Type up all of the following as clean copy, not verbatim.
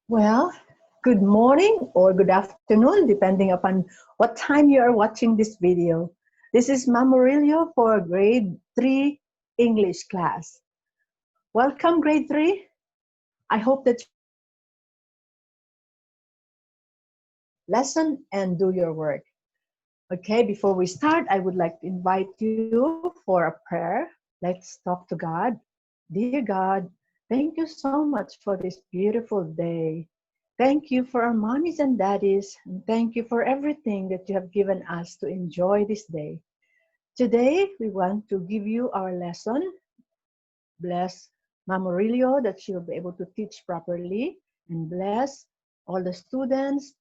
Well, good morning or good afternoon, depending upon what time you are watching this video. This is Ma'am Aurelio for grade 3 English class. Welcome, grade 3. I hope that you lesson and do your work. Okay, before we start, I would like to invite you for a prayer. Let's talk to God. Dear God, thank you so much for this beautiful day. Thank you for our mommies and daddies, and thank you for everything that you have given us to enjoy this day. Today, we want to give you our lesson. Bless Ma'am Aurelio that she will be able to teach properly, and bless all the students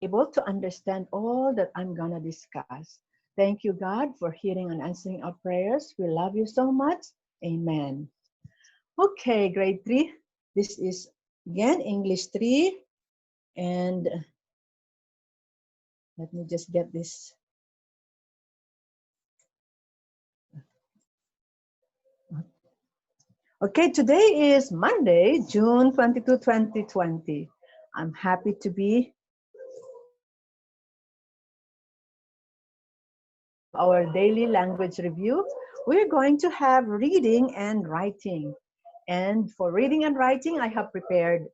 able to understand all that I'm gonna discuss. Thank you, God, for hearing and answering our prayers. We love you so much. Amen. Okay, grade 3. This is again English 3. And let me just get this. Okay, today is Monday, June 22, 2020. I'm happy to be our daily language review. We're going to have reading and writing. And for reading and writing, I have prepared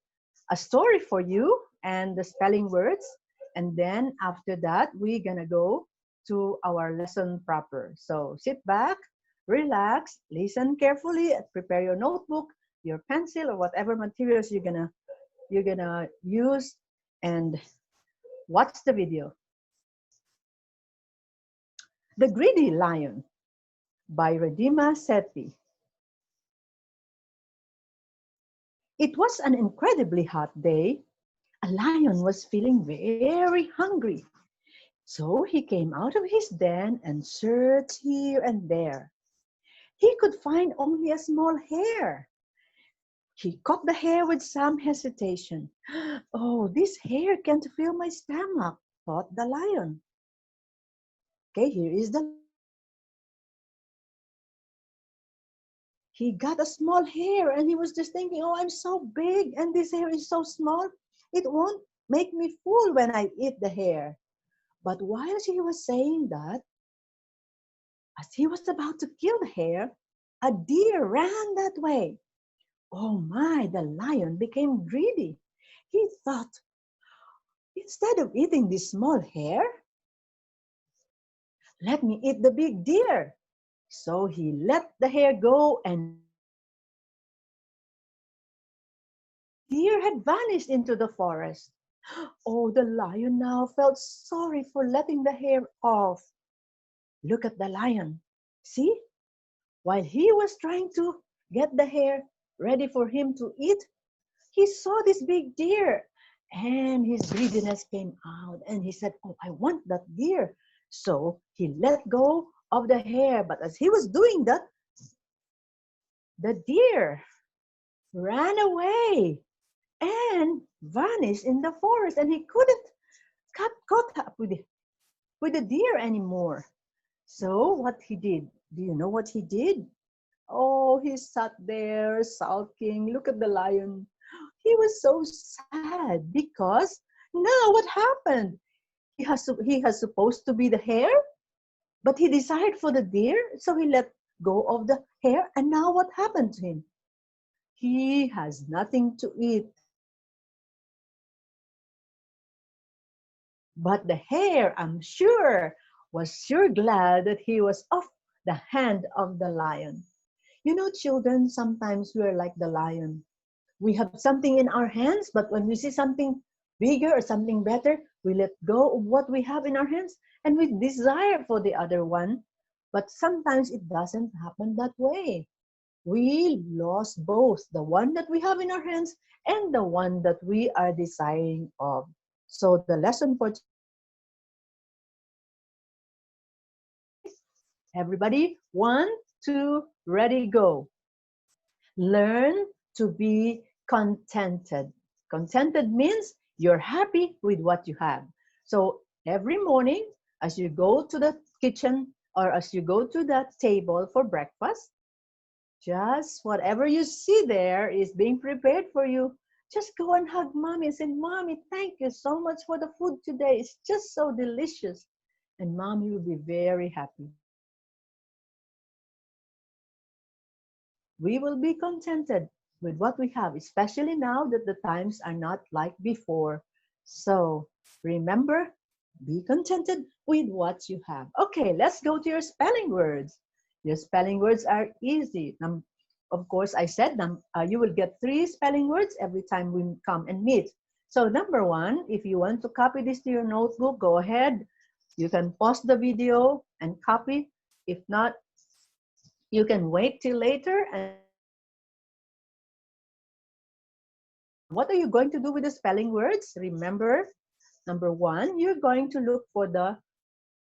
a story for you and the spelling words. And then after that, we're gonna go to our lesson proper. So sit back, relax, listen carefully, prepare your notebook, your pencil, or whatever materials you're gonna use, and watch the video. The Greedy Lion by Redima Sethi. It was an incredibly hot day. A lion was feeling very hungry. So he came out of his den and searched here and there. He could find only a small hare. He caught the hare with some hesitation. Oh, this hare can't fill my stomach, thought the lion. Okay, here is the He got a small hare and he was just thinking, oh, I'm so big and this hare is so small. It won't make me full when I eat the hare. But while he was saying that, as he was about to kill the hare, a deer ran that way. Oh my, the lion became greedy. He thought, instead of eating this small hare, let me eat the big deer. So he let the hare go and deer had vanished into the forest. Oh, the lion now felt sorry for letting the hare off. Look at the lion. See? While he was trying to get the hare ready for him to eat, he saw this big deer and his greediness came out and he said, oh, I want that deer. So he let go of the hare. But as he was doing that, the deer ran away and vanished in the forest and he couldn't get caught up with the deer anymore. So what he did, do you know what he did? Oh, he sat there sulking. Look at the lion. He was so sad because now what happened? He has supposed to be the hare, but he decided for the deer, so he let go of the hare. And now what happened to him? He has nothing to eat. But the hare, I'm sure, was sure glad that he was off the hand of the lion. You know, children, sometimes we are like the lion. We have something in our hands, but when we see something bigger or something better, we let go of what we have in our hands and we desire for the other one. But sometimes it doesn't happen that way. We lost both the one that we have in our hands and the one that we are desiring of. So the lesson for everybody, 1, 2, ready, go. Learn to be contented. Contented means you're happy with what you have. So every morning, as you go to the kitchen or as you go to that table for breakfast, Just whatever you see there is being prepared for you. Just go and hug mommy and say, Mommy, thank you so much for the food today. It's just so delicious. And mommy will be very happy. We will be contented with what we have, especially now that the times are not like before. So remember, be contented with what you have. Okay, let's go to your spelling words. Your spelling words are easy. Of course, I said you will get 3 spelling words every time we come and meet. So number 1, if you want to copy this to your notebook, go ahead. You can pause the video and copy. If not, you can wait till later. And what are you going to do with the spelling words? Remember, number 1, you're going to look for the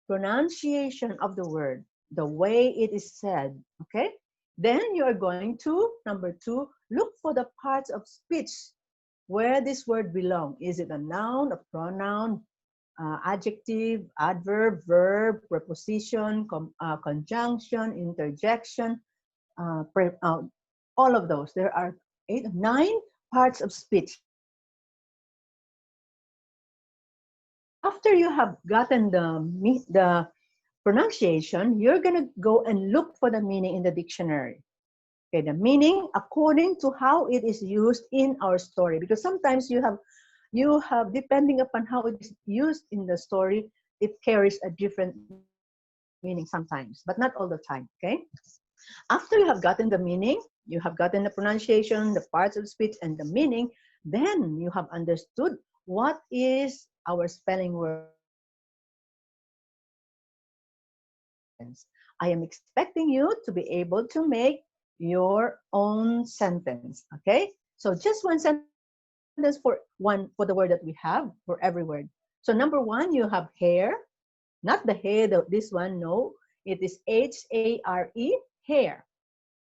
pronunciation of the word, the way it is said, okay? Then you are going to, number 2, look for the parts of speech where this word belongs. Is it a noun, a pronoun, adjective, adverb, verb, preposition, conjunction, interjection, all of those. There are 9 parts of speech. After you have gotten the pronunciation, you're going to go and look for the meaning in the dictionary. Okay, the meaning according to how it is used in our story. Because sometimes you have, depending upon how it is used in the story, it carries a different meaning sometimes, but not all the time, okay? After you have gotten the meaning, you have gotten the pronunciation, the parts of speech, and the meaning, then you have understood what is our spelling word. I am expecting you to be able to make your own sentence, okay? So just one sentence for the word that we have for every word. So number 1, you have hair, not the hair, this one, no. It is H-A-R-E, hair.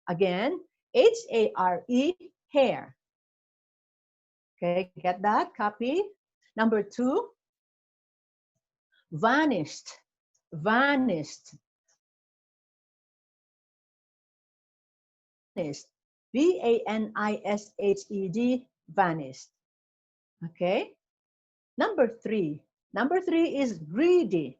Again, H-A-R-E, hair. Okay, get that? Copy. Number 2, vanished, vanished. V-A-N-I-S-H-E-D, vanished. Okay. Number 3 is greedy,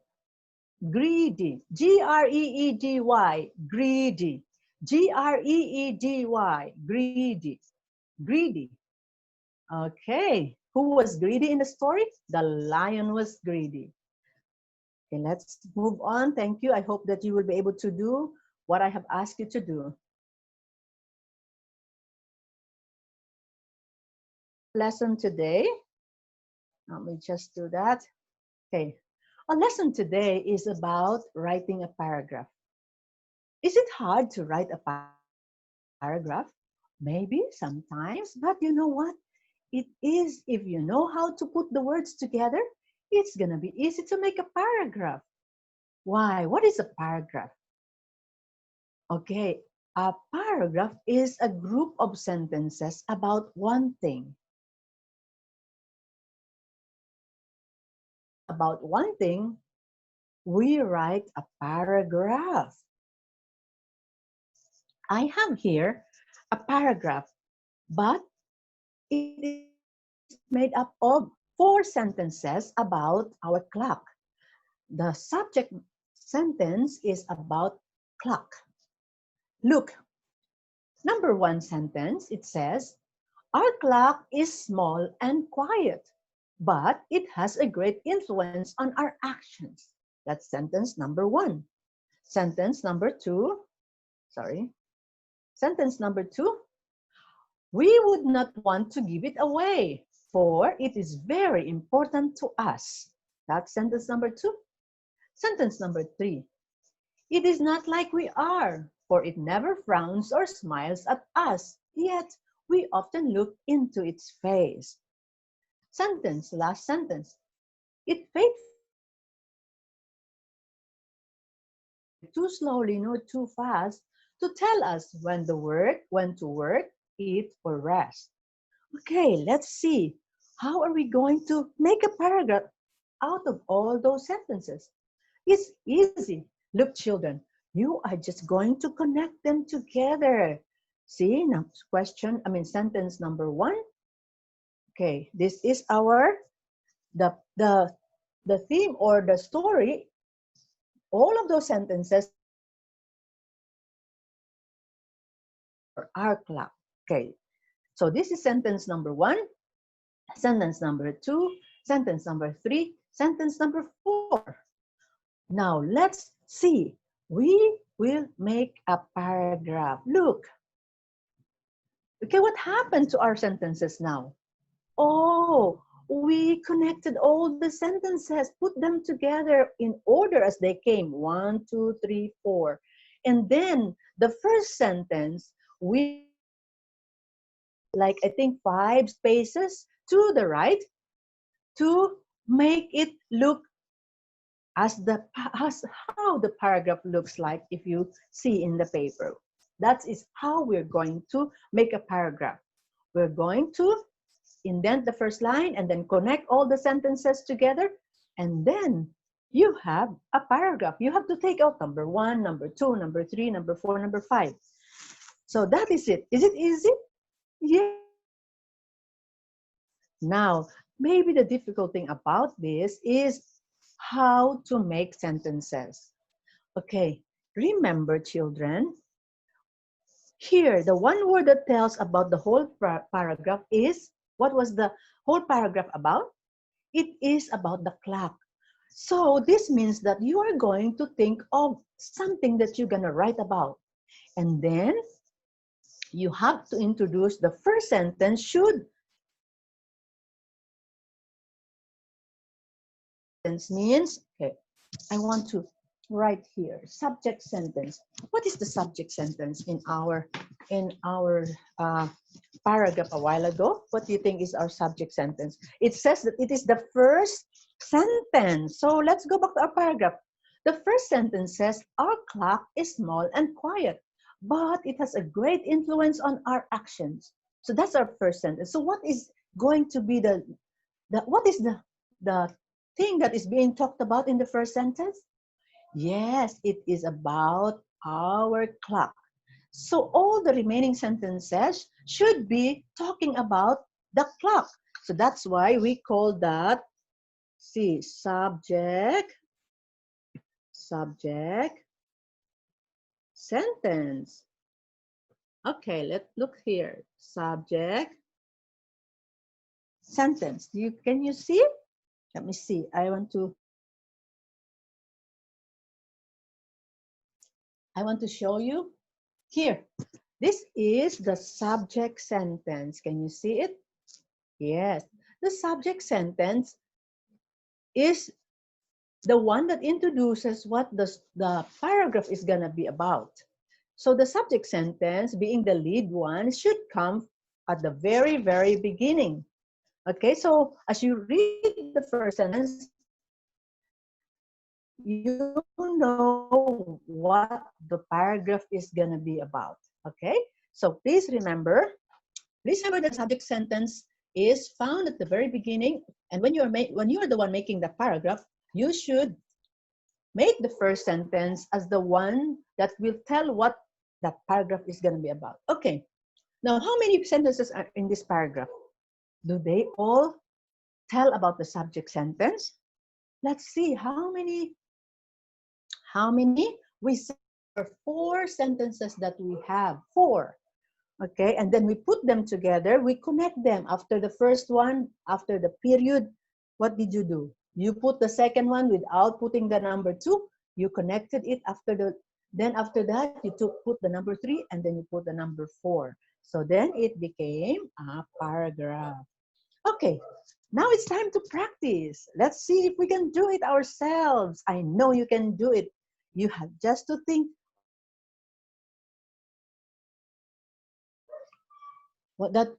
greedy, G-R-E-E-D-Y, greedy, G-R-E-E-D-Y, greedy, greedy. Okay, who was greedy in the story? The lion was greedy. Okay, let's move on. Thank you. I hope that you will be able to do what I have asked you to do. Lesson today. Let me just do that. Okay. Our lesson today is about writing a paragraph. Is it hard to write a paragraph? Maybe sometimes, but you know what? It is, if you know how to put the words together, it's going to be easy to make a paragraph. Why? What is a paragraph? Okay, a paragraph is a group of sentences about one thing. About one thing, we write a paragraph. I have here a paragraph, but it is made up of 4 sentences about our clock. The subject sentence is about clock. Look, number 1 sentence, it says, our clock is small and quiet, but it has a great influence on our actions. That's sentence number 1. Sentence number 2, Sentence number 2, we would not want to give it away, for it is very important to us. That's sentence number 2. Sentence number 3, it is not like we are, for it never frowns or smiles at us, yet we often look into its face. Last sentence, it fades too slowly nor too fast to tell us when to work, eat, or rest. Okay, let's see. How are we going to make a paragraph out of all those sentences? It's easy. Look, children, you are just going to connect them together. See, now sentence number 1. Okay, this is our, the theme or the story. All of those sentences are our clock. Okay, so this is sentence number 1, sentence number 2, sentence number 3, sentence number 4. Now let's see. We will make a paragraph. Look. Okay, what happened to our sentences now? Oh, we connected all the sentences, put them together in order as they came. 1, 2, 3, 4. And then the first sentence, we like I think 5 spaces to the right to make it look as how the paragraph looks like if you see in the paper. That is how we're going to make a paragraph. We're going to indent the first line and then connect all the sentences together, and then you have a paragraph. You have to take out number 1, number 2, number 3, number 4, number 5. So that is it. Is it easy? Yeah. Now, maybe the difficult thing about this is how to make sentences. Okay, remember, children, here, the one word that tells about the whole paragraph is, what was the whole paragraph about? It is about the clock. So this means that you are going to think of something that you're going to write about. And then you have to introduce the first sentence should. Means, okay, I want to write here, subject sentence. What is the subject sentence in our paragraph a while ago? What do you think is our subject sentence? It says that it is the first sentence. So let's go back to our paragraph. The first sentence says, our clock is small and quiet, but it has a great influence on our actions. So that's our first sentence. So what is going to be what is the thing that is being talked about in the first sentence? Yes, it is about our clock. So all the remaining sentences should be talking about the clock. So that's why we call that, see, subject, sentence. Okay, let's look here. Subject, sentence. Can you see? Let me see. I want to show you here. This is the subject sentence. Can you see it? Yes. The subject sentence is the one that introduces what the paragraph is going to be about. So the subject sentence, being the lead one, should come at the very, very beginning. Okay, so as you read the first sentence, you know what the paragraph is going to be about. Okay, so please remember that subject sentence is found at the very beginning, and when you are the one making the paragraph, you should make the first sentence as the one that will tell what that paragraph is going to be about. Okay, now how many sentences are in this paragraph? Do they all tell about the subject sentence? Let's see how many. We say there are 4 sentences that we have. 4. Okay, and then we put them together, we connect them. After the first one, after the period, what did you do? You put the second one without putting the number 2, you connected it then after that, you put the number 3, and then you put the number 4. So then it became a paragraph. Okay, now it's time to practice. Let's see if we can do it ourselves. I know you can do it. You have just to think.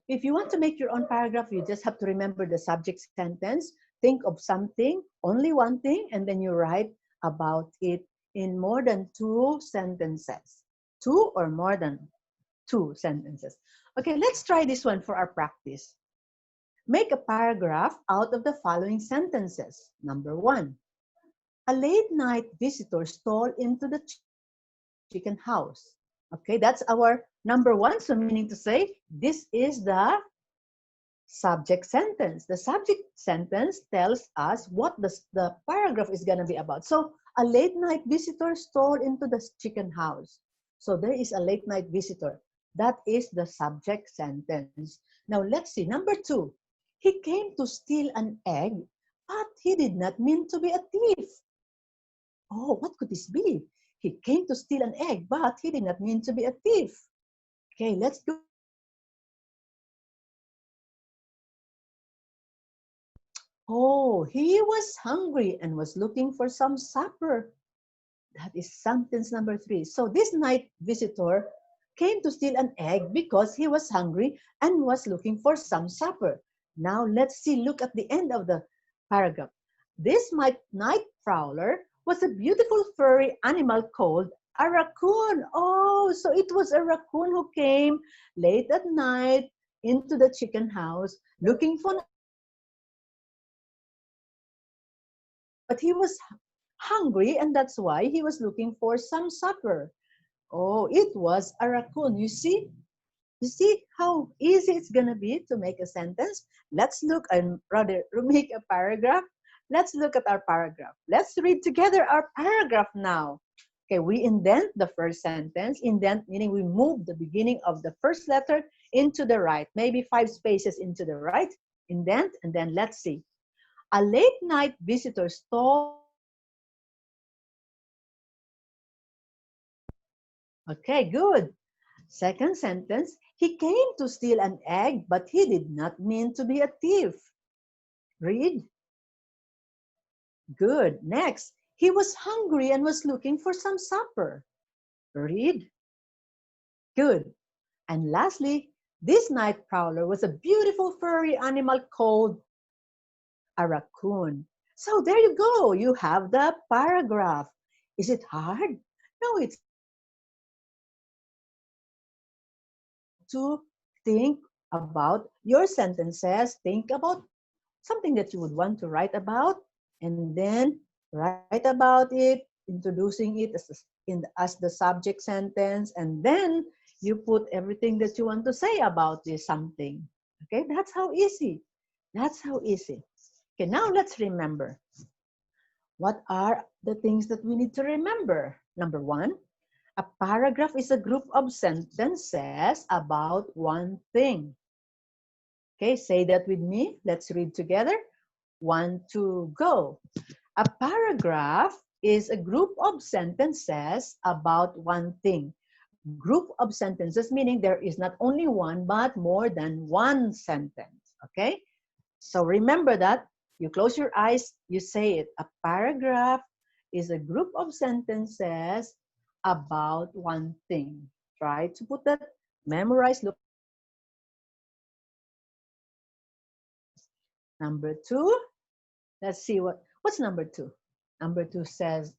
If you want to make your own paragraph, you just have to remember the subject sentence, think of something, only one thing, and then you write about it in more than 2 sentences. 2 or more than 2 sentences. Okay, let's try this one for our practice. Make a paragraph out of the following sentences. Number 1, a late night visitor stole into the chicken house. Okay, that's our Number one, so meaning to say, this is the subject sentence. The subject sentence tells us what the paragraph is going to be about. So, a late night visitor stole into the chicken house. So, there is a late night visitor. That is the subject sentence. Now, let's see. Number two, he came to steal an egg, but he did not mean to be a thief. Oh, what could this be? He came to steal an egg, but he did not mean to be a thief. Okay, let's go. Oh, he was hungry and was looking for some supper. That is sentence number three. So this night visitor came to steal an egg because he was hungry and was looking for some supper. Now let's see, look at the end of the paragraph. This night prowler was a beautiful furry animal called a raccoon. Oh, so it was a raccoon who came late at night into the chicken house looking for, but he was hungry and that's why he was looking for some supper. Oh, it was a raccoon. You see? You see how easy it's going to be to make a sentence? Let's look and rather make a paragraph. Let's look at our paragraph. Let's read together our paragraph now. Okay, we indent the first sentence. Indent meaning we move the beginning of the first letter into the right, maybe 5 spaces into the right. Indent, and then let's see. A late night visitor stole. Okay, good. Second sentence, he came to steal an egg, but he did not mean to be a thief. Read. Good. Next, he was hungry and was looking for some supper. Read. Good. And lastly, this night prowler was a beautiful furry animal called a raccoon. So there you go. You have the paragraph. Is it hard? No, it's to think about your sentences. Think about something that you would want to write about, and then write about it, introducing it as the subject sentence, and then you put everything that you want to say about this something. Okay, that's how easy. That's how easy. Okay, now let's remember. What are the things that we need to remember? Number one, a paragraph is a group of sentences about one thing. Okay, say that with me. Let's read together. 1, 2, go. A paragraph is a group of sentences about one thing. Group of sentences meaning there is not only one, but more than one sentence. Okay? So remember that. You close your eyes, you say it. A paragraph is a group of sentences about one thing. Try to put that, memorize, look. Number two, let's see what's number two. Number two says,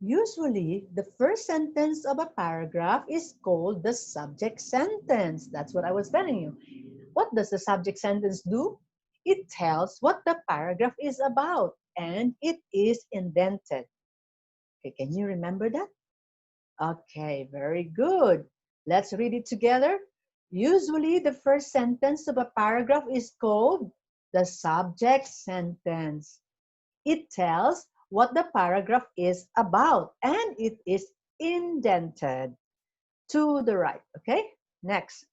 usually the first sentence of a paragraph is called the subject sentence. That's what I was telling you. What does the subject sentence do? It tells what the paragraph is about and it is indented. Okay, can you remember that? Okay, very good. Let's read it together. Usually the first sentence of a paragraph is called the subject sentence. It tells what the paragraph is about and it is indented to the right. Okay, next.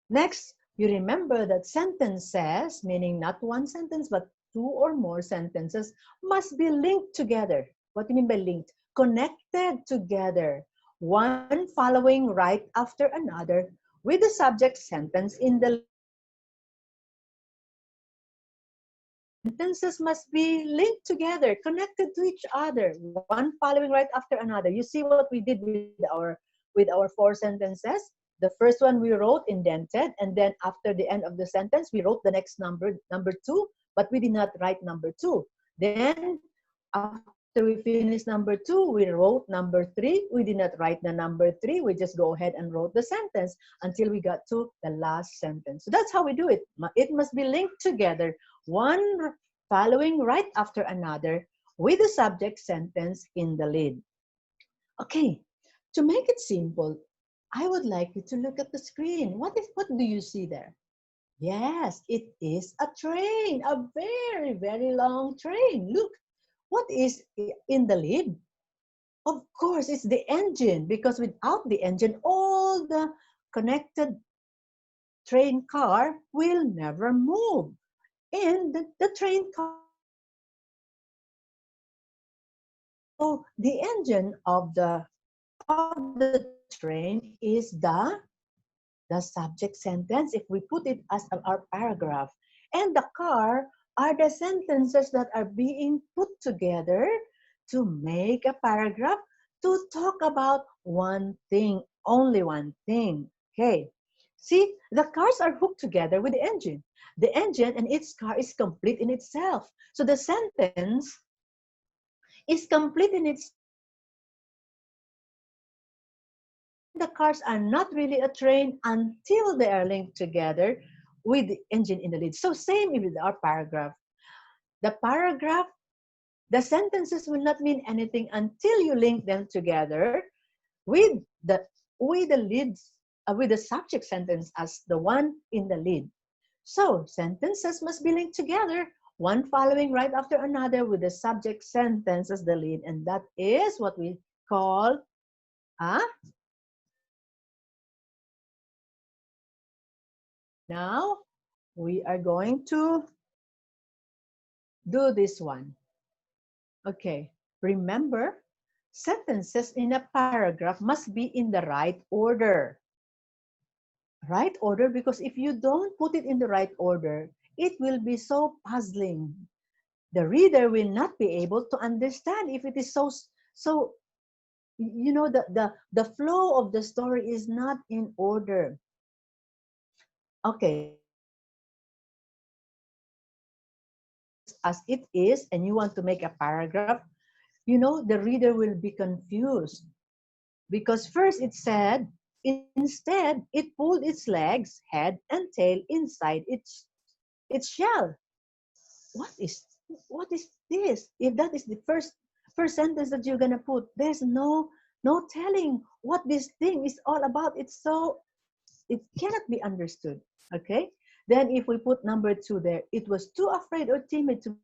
Next, you remember that sentences, meaning not one sentence but two or more sentences, must be linked together. What do you mean by linked? Connected together, one following right after another with the subject sentence in the sentences must be linked together, connected to each other, one following right after another. You see what we did with our 4 sentences? The first one we wrote indented, and then after the end of the sentence, we wrote the next number 2, but we did not write number 2. Then after we finished number 2, we wrote number 3. We did not write the number 3. We just go ahead and wrote the sentence until we got to the last sentence. So that's how we do it. It must be linked together, one following right after another with the subject sentence in the lead. Okay, To make it simple, I would like you to look at the screen. What do you see there? Yes, it is a train, a very, very long train. Look, what is in the lid? Of course, it's the engine, because without the engine, all the connected train car will never move. And the train car, so the engine of the train is the subject sentence, if we put it as our paragraph. And the car are the sentences that are being put together to make a paragraph to talk about one thing, only one thing. Okay. See, the cars are hooked together with the engine. The engine and its car is complete in itself. So the sentence is complete in its. The cars are not really a train until they are linked together with the engine in the lead. So same with our paragraph. The paragraph, the sentences will not mean anything until you link them together with the leads, with the subject sentence as the one in the lead. So sentences must be linked together, one following right after another with the subject sentence as the lead, and that is what we call a. Now we are going to do this one. Okay, remember, sentences in a paragraph must be in the right order. Right order, because if you don't put it in the right order, it will be so puzzling. The reader will not be able to understand if it is so the flow of the story is not in order. Okay, as it is, and you want to make a paragraph, the reader will be confused. Because first it said, instead, it pulled its legs, head, and tail inside its shell. What is what is this? If that is the first sentence that you're gonna put, there's no telling what this thing is all about. It cannot be understood. Okay? Then if we put number 2 there, it was too afraid or timid to.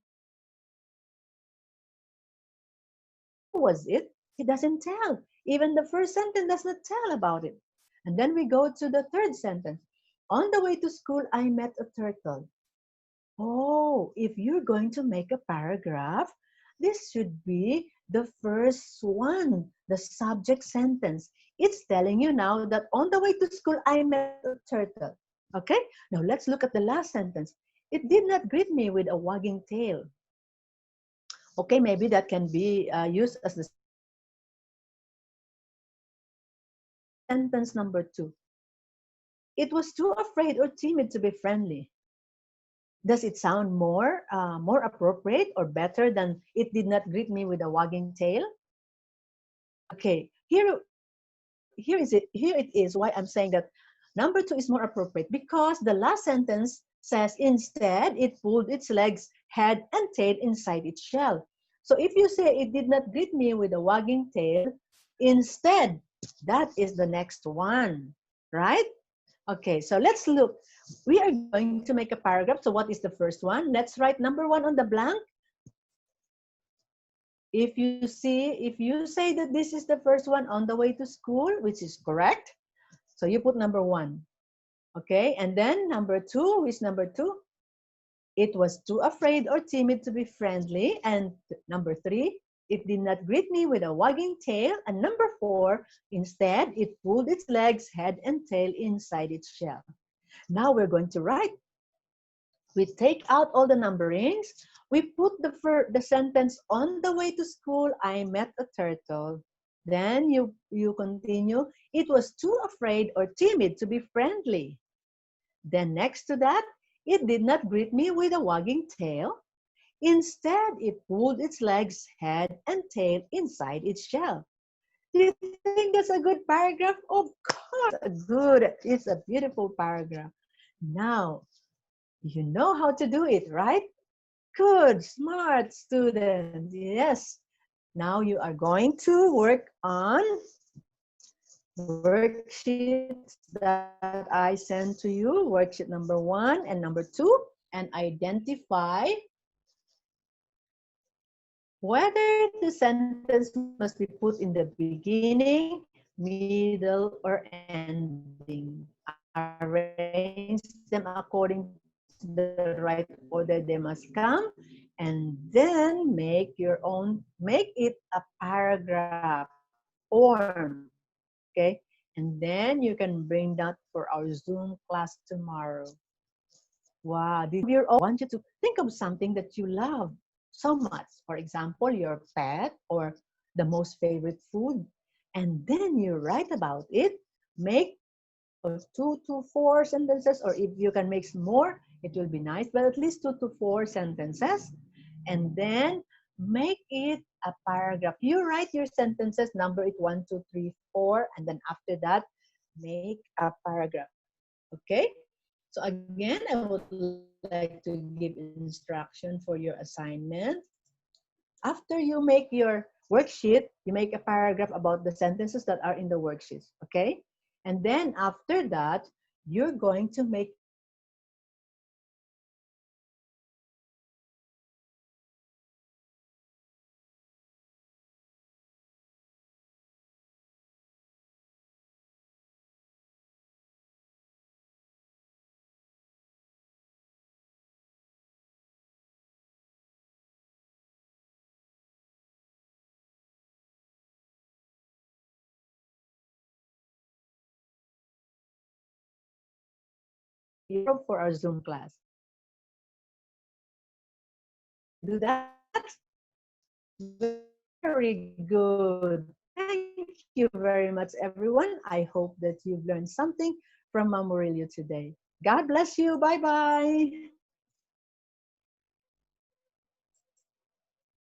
Who was it? It doesn't tell. Even the first sentence does not tell about it. And then we go to the third sentence. On the way to school, I met a turtle. Oh, if you're going to make a paragraph, this should be the first one, the subject sentence. It's telling you now that on the way to school, I met a turtle. Okay, now let's look at the last sentence. It did not greet me with a wagging tail. Okay, maybe that can be used as the sentence number 2. It was too afraid or timid to be friendly. Does it sound more appropriate or better than it did not greet me with a wagging tail? Okay, here it is why I'm saying that number 2 is more appropriate, because the last sentence says instead it pulled its legs, head, and tail inside its shell. So if you say it did not greet me with a wagging tail, instead, that is the next one, right? Okay, so let's look. We are going to make a paragraph. So what is the first one? Let's write number 1 on the blank. If you say that this is the first one, on the way to school, which is correct, so you put number 1. Okay, and then number 2 is number 2. It was too afraid or timid to be friendly. And number 3, it did not greet me with a wagging tail. And number 4, instead, it pulled its legs, head, and tail inside its shell. Now we're going to write. We take out all the numberings. We put the sentence, on the way to school, I met a turtle. Then you continue, it was too afraid or timid to be friendly. Then next to that, it did not greet me with a wagging tail. Instead, it pulled its legs, head, and tail inside its shell. Do you think that's a good paragraph? Of course, it's a beautiful paragraph. Now, you know how to do it, right? Good, smart students. Yes. Now you are going to work on worksheets that I sent to you, worksheet number 1 and number 2, and identify whether the sentence must be put in the beginning, middle, or ending. Arrange them according to the right order they must come, and then make your own, make it a paragraph form, okay? And then you can bring that for our Zoom class tomorrow. Wow, did you love it? Wow, did you love your own? I want you to think of something that you love so much. For example, your pet or the most favorite food. And then you write about it. Make 2 to 4 sentences, or if you can make more, it will be nice, but at least 2 to 4 sentences. And then make it a paragraph. You write your sentences, number it 1, 2, 3, 4, and then after that, make a paragraph. Okay? So again, I would like to give instruction for your assignment. After you make your worksheet, you make a paragraph about the sentences that are in the worksheets, okay? And then after that, you're going to make a paragraph about the sentences that are in the worksheets. Okay? So again, I would like to give instruction for your assignment. After you make your paragraph about the sentences that are in the worksheets, you're going to make for our Zoom class. Do that? Very good. Thank you very much, everyone. I hope that you've learned something from Ma'am Aurelio today. God bless you. Bye-bye.